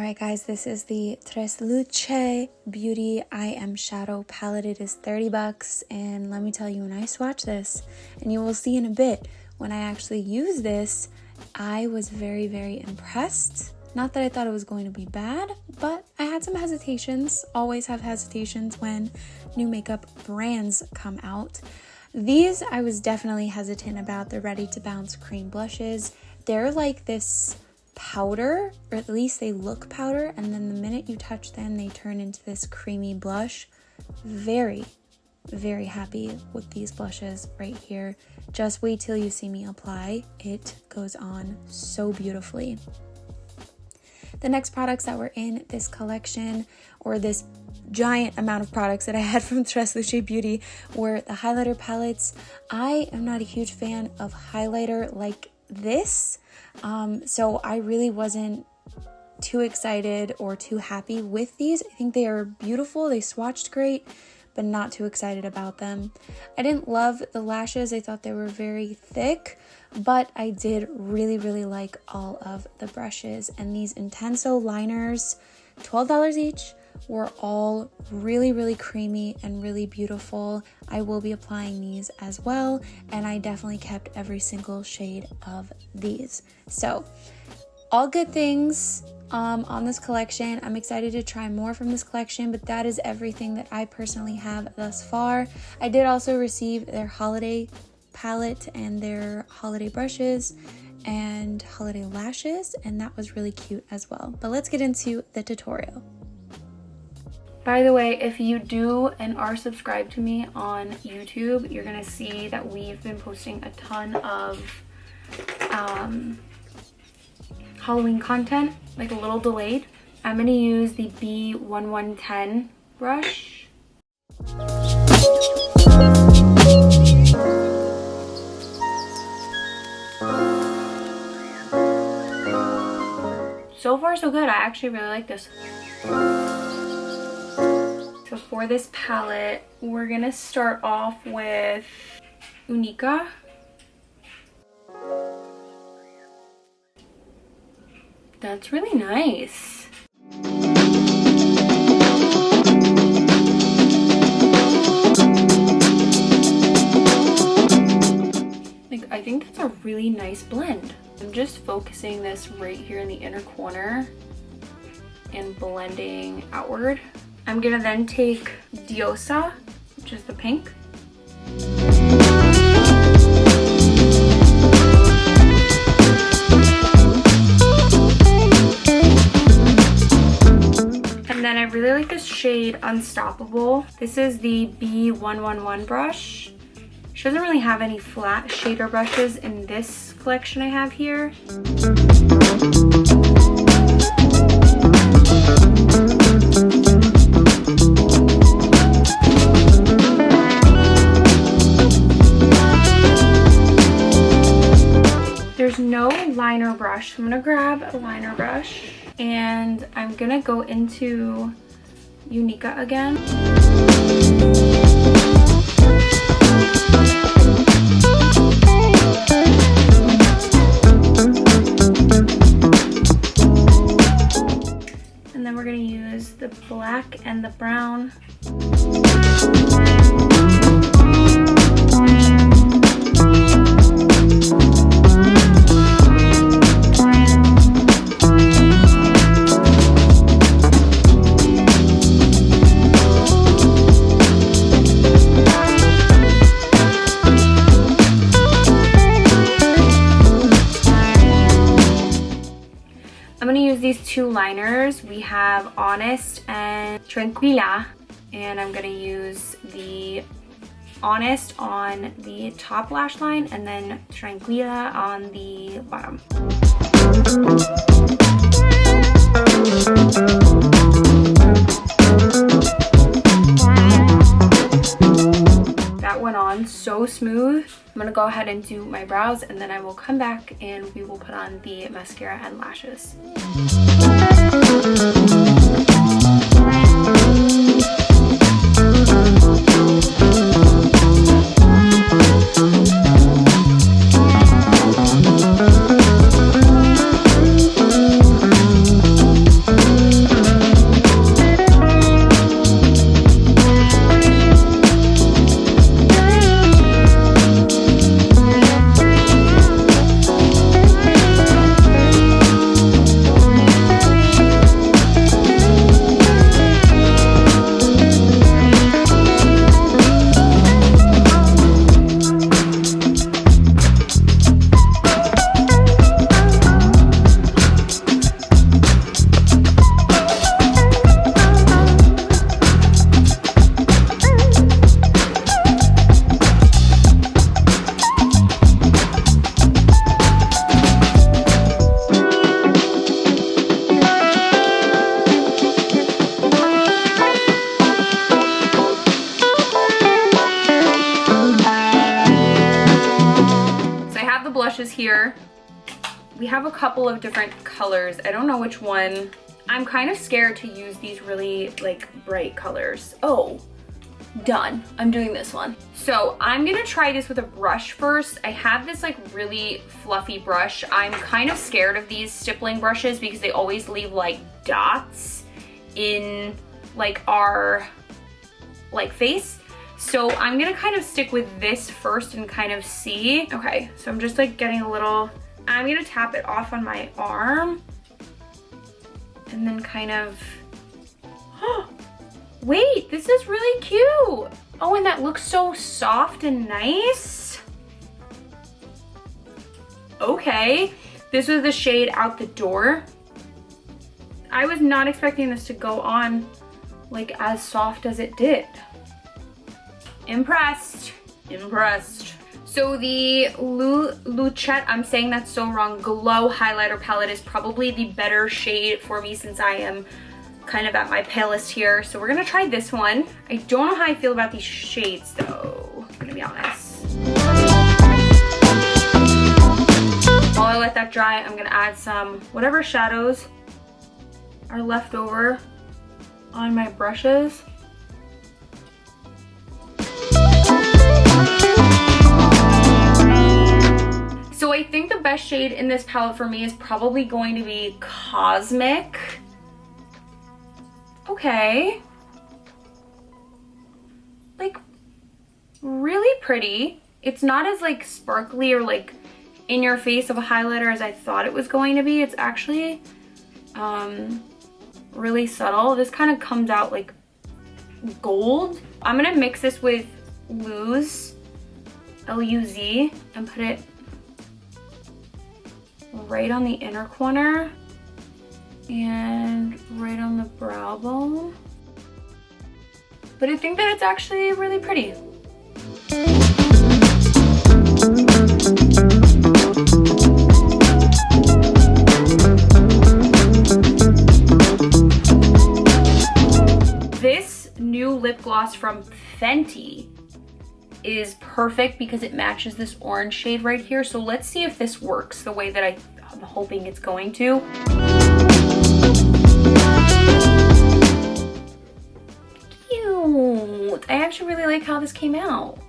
Alright guys, this is the TRESLUCE Beauty I Am Shadow palette. It is 30 bucks, and let me tell you, when I swatch this, and you will see in a bit, when I actually use this, I was very, very impressed. Not that I thought it was going to be bad, but I had some hesitations. Always have hesitations when new makeup brands come out. These I was definitely hesitant about. The Ready to Bounce cream blushes. They're like this powder, or at least they look powder, and then the minute you touch them they turn into this creamy blush. Very, very happy with these blushes right here. Just wait till you see me apply. It goes on so beautifully. The next products that were in this collection, or this giant amount of products that I had from TRESLUCE Beauty, were the highlighter palettes. I am not a huge fan of highlighter like this, so I really wasn't too excited or too happy with these. I think they are beautiful, they swatched great, but not too excited about them. I didn't love the lashes. I thought they were very thick, but I did really, really like all of the brushes. And these Intenso liners, $12 each, were all really, really creamy and really beautiful. I will be applying these as well, and I definitely kept every single shade of these. So all good things on this collection. I'm excited to try more from this collection, but that is everything that I personally have thus far. I did also receive their holiday palette and their holiday brushes and holiday lashes, and that was really cute as well. But let's get into the tutorial. By the way, if you do and are subscribed to me on YouTube, you're gonna see that we've been posting a ton of Halloween content, like a little delayed. I'm gonna use the B1110 brush. So far so good. I actually really like this. So for this palette, we're gonna start off with Unica. That's really nice. Like, I think that's a really nice blend. I'm just focusing this right here in the inner corner and blending outward. I'm gonna then take Diosa, which is the pink. And then I really like this shade Unstoppable. This is the B111 brush. She doesn't really have any flat shader brushes in this collection I have here. There's no liner brush, so I'm gonna grab a liner brush and I'm gonna go into Unica again. And then we're gonna use the black and the brown. These two liners, we have Honest and Tranquila, and I'm gonna use the Honest on the top lash line and then Tranquila on the bottom. That went on so smooth. I'm gonna go ahead and do my brows, and then I will come back and we will put on the mascara and lashes. here. We have a couple of different colors. I don't know which one. I'm kind of scared to use these really like bright colors. Oh, done. I'm doing this one. So I'm gonna try this with a brush first. I have this like really fluffy brush. I'm kind of scared of these stippling brushes because they always leave like dots in like our like face. So I'm gonna kind of stick with this first and kind of see. Okay, so I'm just like getting a little, I'm gonna tap it off on my arm and then kind of, wait, this is really cute. Oh, and that looks so soft and nice. Okay, this was the shade Out the Door. I was not expecting this to go on like as soft as it did. Impressed, impressed. So the Lucete, I'm saying that's so wrong, Glow Highlighter Palette is probably the better shade for me since I am kind of at my palest here. So we're gonna try this one. I don't know how I feel about these shades though, I'm gonna be honest. While I let that dry, I'm gonna add some whatever shadows are left over on my brushes. So I think the best shade in this palette for me is probably going to be Cosmic. Okay. Like, really pretty. It's not as like sparkly or like in your face of a highlighter as I thought it was going to be. It's actually really subtle. This kind of comes out like gold. I'm gonna mix this with Luz, L-U-Z, and put it right on the inner corner and right on the brow bone. But I think that it's actually really pretty. This new lip gloss from Fenty is perfect because it matches this orange shade right here. So let's see if this works the way that I'm hoping it's going to. Cute. I actually really like how this came out.